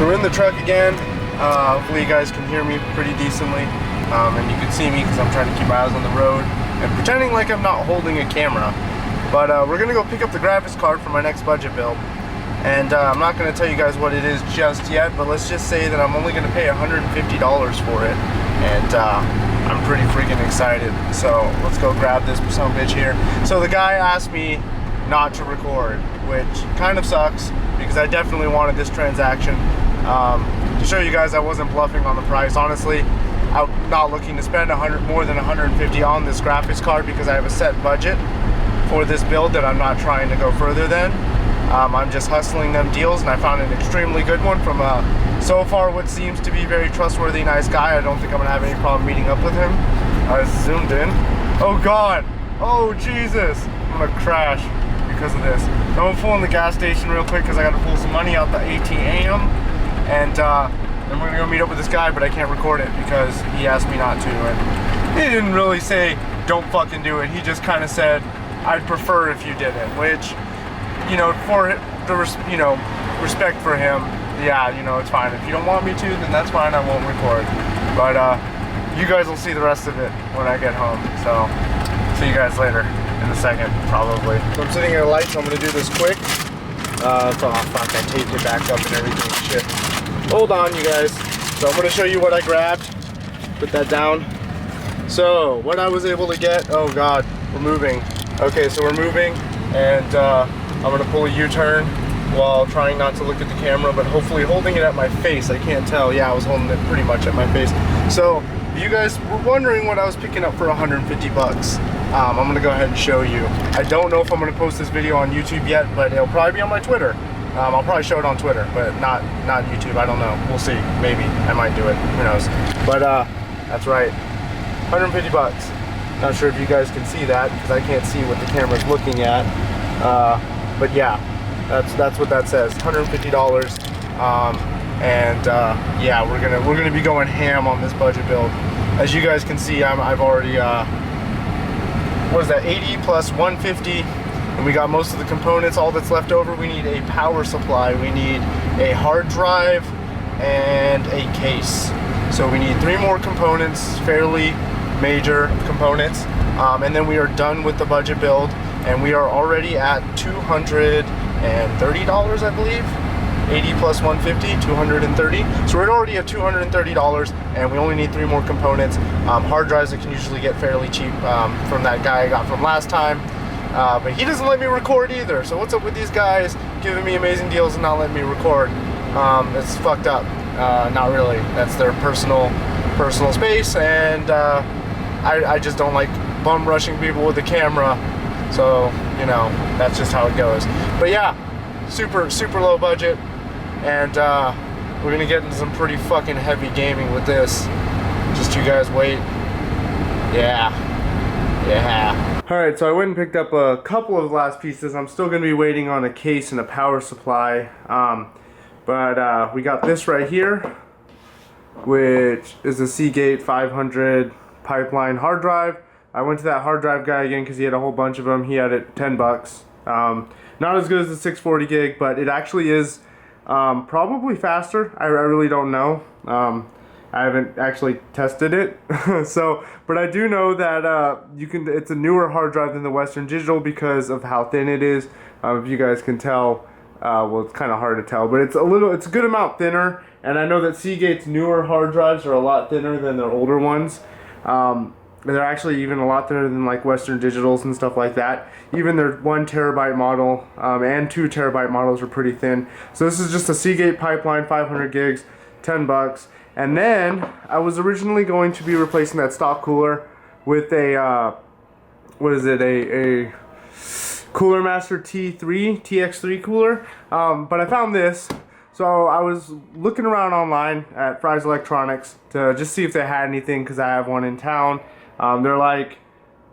So we're in the truck again. Hopefully you guys can hear me pretty decently, and you can see me because I'm trying to keep my eyes on the road and pretending like I'm not holding a camera. But we're gonna go pick up the graphics card for my next budget build, and I'm not gonna tell you guys what it is just yet, but let's just say that I'm only gonna pay $150 for it, and I'm pretty freaking excited. So let's go grab this son of a bitch here. So the guy asked me not to record, which kind of sucks because I definitely wanted this transaction. To show you guys I wasn't bluffing on the price. Honestly, I'm not looking to spend more than $150 on this graphics card because I have a set budget for this build that I'm not trying to go further than. I'm just hustling them deals, and I found an extremely good one from so far what seems to be very trustworthy, nice guy. I don't think I'm gonna have any problem meeting up with him. I zoomed in. Oh God, oh Jesus, I'm gonna crash because of this. I'm gonna pull in the gas station real quick because I gotta pull some money out the ATM, and then we're gonna go meet up with this guy, but I can't record it because he asked me not to, and he didn't really say don't fucking do it. He just kind of said I'd prefer if you didn't, which, you know, for the respect for him, yeah, you know, it's fine. If you don't want me to, then that's fine, I won't record. But you guys will see the rest of it when I get home. So see you guys later in a second, probably. So I'm sitting at a light, so I'm gonna do this quick. Oh fuck, I taped it back up and everything. Shit. Hold on, you guys. So I'm gonna show you what I grabbed. Put that down. So what I was able to get, oh God, we're moving. Okay, so we're moving, and I'm gonna pull a U-turn while trying not to look at the camera, but hopefully holding it at my face. I can't tell. Yeah, I was holding it pretty much at my face. So you guys were wondering what I was picking up for 150 bucks. I'm gonna go ahead and show you. I don't know if I'm gonna post this video on YouTube yet, but it'll probably be on my Twitter. I'll probably show it on Twitter, but not YouTube. I don't know. We'll see. Maybe I might do it. Who knows? But that's right. 150 bucks. Not sure if you guys can see that because I can't see what the camera's looking at. But yeah, that's what that says. $150. Yeah, we're gonna be going ham on this budget build. As you guys can see, I've already what is that? 80 plus 150, and we got most of the components. All that's left over, we need a power supply, we need a hard drive, and a case. So we need 3 more components, fairly major components, and then we are done with the budget build, and we are already at $230, I believe. 80 plus 150, 230. So we're already at $230, and we only need 3 more components. Hard drives I can usually get fairly cheap from that guy I got from last time, but he doesn't let me record either. So what's up with these guys giving me amazing deals and not letting me record? It's fucked up. Not really. That's their personal space, and I just don't like bum rushing people with the camera. So, you know, that's just how it goes. But yeah, super low budget, and we're gonna get into some pretty fucking heavy gaming with this. Just you guys wait. Yeah. Alright, so I went and picked up a couple of glass pieces. I'm still gonna be waiting on a case and a power supply. But we got this right here, which is a Seagate 500 pipeline hard drive. I went to that hard drive guy again because he had a whole bunch of them. He had it 10 bucks. Not as good as the 640 gig, but it actually is probably faster. I really don't know. I haven't actually tested it. But I do know that it's a newer hard drive than the Western Digital because of how thin it is. If you guys can tell, well, it's kind of hard to tell, but it's a good amount thinner. And I know that Seagate's newer hard drives are a lot thinner than their older ones. They're actually even a lot thinner than like Western Digitals and stuff like that. Even their 1 terabyte model and 2 terabyte models are pretty thin. So this is just a Seagate pipeline, 500 gigs, 10 bucks. And then I was originally going to be replacing that stock cooler with a what is it? A Cooler Master TX3 cooler. But I found this. So I was looking around online at Fry's Electronics to just see if they had anything because I have one in town. They're like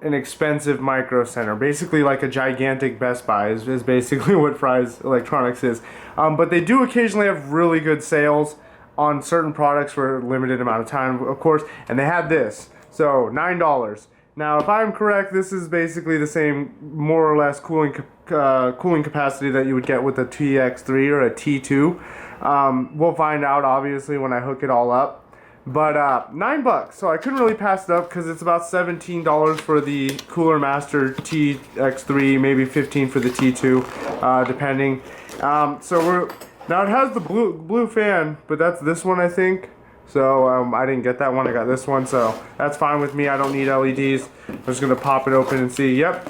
an expensive micro center, basically like a gigantic Best Buy is basically what Fry's Electronics is. But they do occasionally have really good sales on certain products for a limited amount of time, of course, and they had this. So $9. Now, if I'm correct, this is basically the same, more or less, cooling capacity that you would get with a TX3 or a T2. We'll find out obviously when I hook it all up. But $9, so I couldn't really pass it up because it's about $17 for the Cooler Master TX3, maybe $15 for the T2, depending. So now it has the blue fan, but that's this one I think. So I didn't get that one, I got this one, so that's fine with me. I don't need LEDs. I'm just gonna pop it open and see. Yep,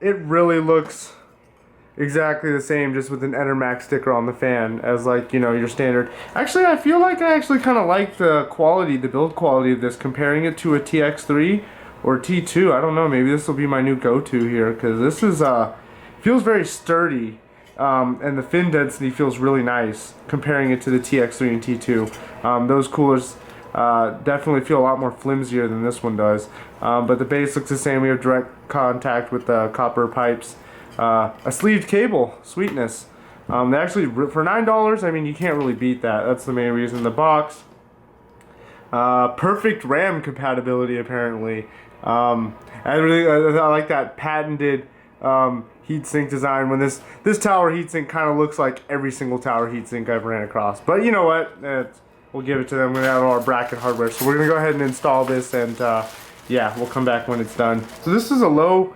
it really looks exactly the same, just with an enermax sticker on the fan as, like, you know, your standard. Actually, I feel like I actually kind of like the quality, the build quality of this, comparing it to a TX3 or T2. I don't know, maybe this will be my new go-to here, because this is feels very sturdy, and the fin density feels really nice comparing it to the TX3 and T2. Those coolers definitely feel a lot more flimsier than this one does, but the base looks the same. We have direct contact with the copper pipes. A sleeved cable, sweetness. They actually, for $9, I mean, you can't really beat that. That's the main reason. The box, perfect RAM compatibility apparently. I like that patented heatsink design. When this tower heatsink kind of looks like every single tower heatsink I've ran across. But you know what? We'll give it to them. We're gonna have all our bracket hardware. So we're gonna go ahead and install this, and yeah, we'll come back when it's done. So this is a low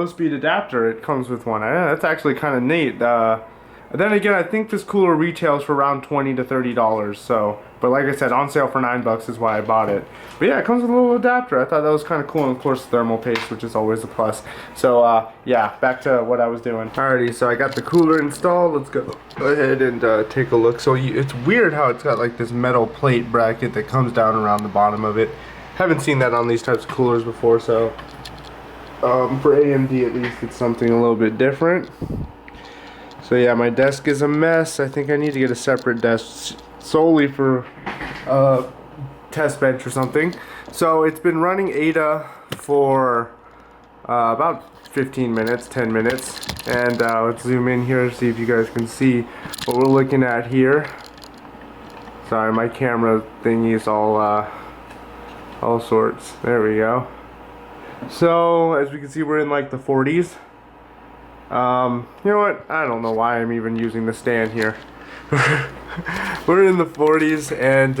speed adapter. It comes with one. That's actually kind of neat. Then again, I think this cooler retails for around $20 to $30. So, but like I said, on sale for $9 is why I bought it. But yeah, it comes with a little adapter. I thought that was kind of cool, and of course thermal paste, which is always a plus. So yeah, back to what I was doing. Alrighty, so I got the cooler installed. Let's go ahead and take a look. So it's weird how it's got like this metal plate bracket that comes down around the bottom of it. Haven't seen that on these types of coolers before, so for AMD at least it's something a little bit different. So yeah, my desk is a mess. I think I need to get a separate desk solely for test bench or something. So it's been running Ada for about 15 minutes, 10 minutes. And let's zoom in here, see if you guys can see what we're looking at here. Sorry, my camera thingy is all sorts. There we go. So as we can see, we're in like the 40s. You know what? I don't know why I'm even using the stand here. We're in the 40s, and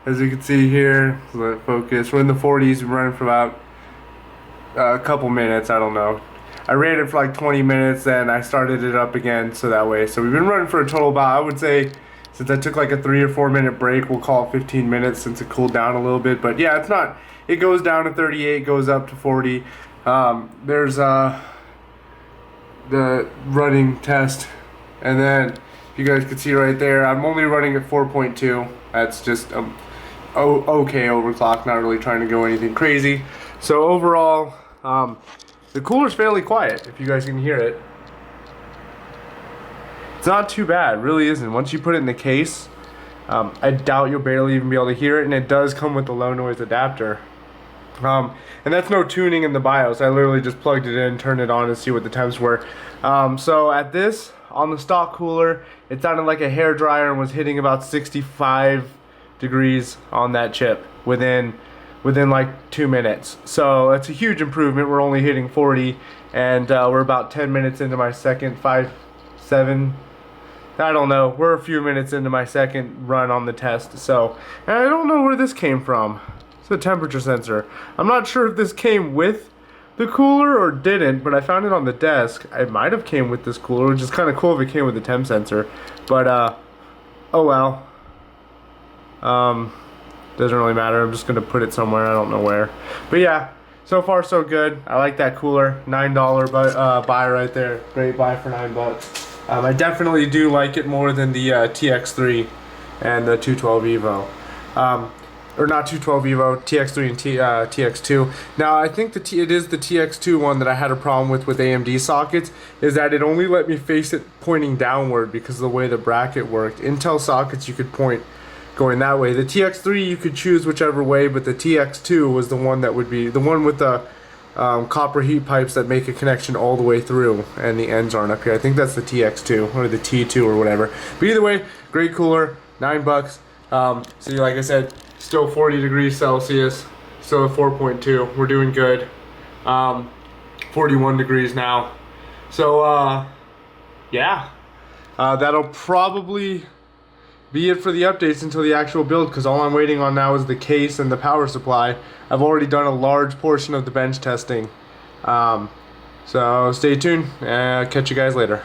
as you can see here, let it focus. We're in the 40s. We're running for about a couple minutes. I don't know. I ran it for like 20 minutes, and I started it up again, so that way. So we've been running for a total about, I would say, since I took like a 3 or 4 minute break, we'll call it 15 minutes since it cooled down a little bit. But yeah, it's not. It goes down to 38, goes up to 40. There's the running test, and then you guys can see right there, I'm only running at 4.2. That's just okay overclock, not really trying to go anything crazy. So overall, the cooler's fairly quiet, if you guys can hear it. It's not too bad, really isn't. Once you put it in the case, I doubt you'll barely even be able to hear it, and it does come with the low noise adapter. And that's no tuning in the BIOS. I literally just plugged it in, turned it on to see what the temps were. So at this, on the stock cooler, it sounded like a hair dryer and was hitting about 65 degrees on that chip within like 2 minutes. So it's a huge improvement. We're only hitting 40, and we're about 10 minutes into my second, 7. I don't know. We're a few minutes into my second run on the test. So and I don't know where this came from. It's a temperature sensor. I'm not sure if this came with the cooler or didn't, but I found it on the desk. It might have came with this cooler, which is kind of cool if it came with the temp sensor. But oh well. Doesn't really matter. I'm just gonna put it somewhere. I don't know where. But yeah, so far so good. I like that cooler. $9 buy right there. Great buy for $9. I definitely do like it more than the TX3 and the 212 Evo. Or not 212 Evo, TX3 and TX2. Now I think it is the TX2 one that I had a problem with AMD sockets, is that it only let me face it pointing downward because of the way the bracket worked. Intel sockets you could point going that way. The TX3 you could choose whichever way, but the TX2 was the one that would be the one with the copper heat pipes that make a connection all the way through, and the ends aren't up here. I think that's the TX2 or the T2 or whatever. But either way, great cooler, $9. So like I said, still 40 degrees Celsius, still at 4.2. We're doing good. 41 degrees now. So yeah, That'll probably be it for the updates until the actual build, because all I'm waiting on now is the case and the power supply. I've already done a large portion of the bench testing. So stay tuned, and catch you guys later.